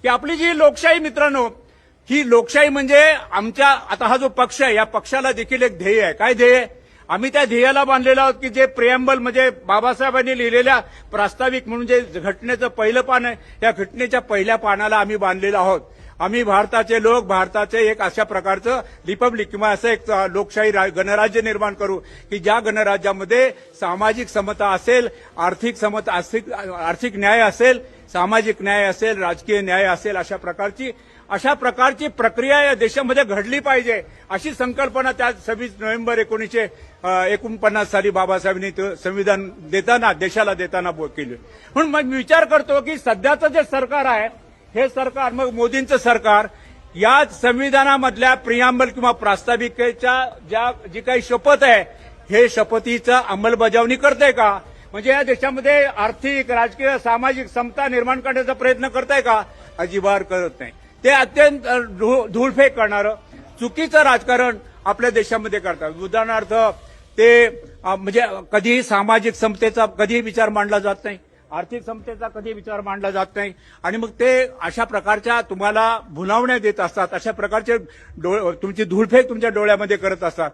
की आपली जी लोकशाही मित्रांनो, ही लोकशाही म्हणजे आमच्या आता हा जो पक्ष आहे या पक्षाला देखील एक ध्येय आहे. काय ध्येय आहे? आम्ही त्या ध्येयाला बांधलेलो आहोत की जे प्रिएम्बल म्हणजे बाबासाहेबांनी लिहिलेल्या प्रास्ताविक म्हणून जे घटनेचं पहिलं पान आहे त्या घटनेच्या पहिल्या पानाला आम्ही बांधलेलो आहोत. आम्ही भारताचे लोक भारताचे एक अशा प्रकारचं रिपब्लिक किंवा असं एक लोकशाही गणराज्य निर्माण करू की ज्या गणराज्यामध्ये सामाजिक समता असेल, आर्थिक न्याय असेल, सामाजिक न्याय असेल, राजकीय न्याय असेल, अशा प्रकारची प्रक्रिया या देशामध्ये घडली पाहिजे अशी संकल्पना त्या 26 नोव्हेंबर 1949 साली बाबासाहेबांनी संविधान देशाला देताना केली. म्हणून मग विचार करतो की सध्याचं जे सरकार आहे हे सरकार मग मोदींचं सरकार या संविधानामधल्या प्रियांबल किंवा प्रास्ताविकेच्या जी काही शपथ आहे हे शपथीचं अंमलबजावणी करते का? म्हणजे या देशामध्ये आर्थिक, राजकीय, सामाजिक समता निर्माण करण्याचा प्रयत्न करताय का? अजिबात करत नाही. ते अत्यंत धूळफेक करणारं चुकीचं राजकारण आपल्या देशामध्ये करतात. उदाहरणार्थ ते म्हणजे कधीही सामाजिक समतेचा कधीही विचार मांडला जात नाही, आर्थिक समतेचा कधी विचार मांडला जात नाही आणि मग ते अशा प्रकारच्या तुम्हाला भुलावण्या देत असतात, अशा प्रकारचे तुमची धूळफेक तुमच्या डोळ्यामध्ये करत असतात.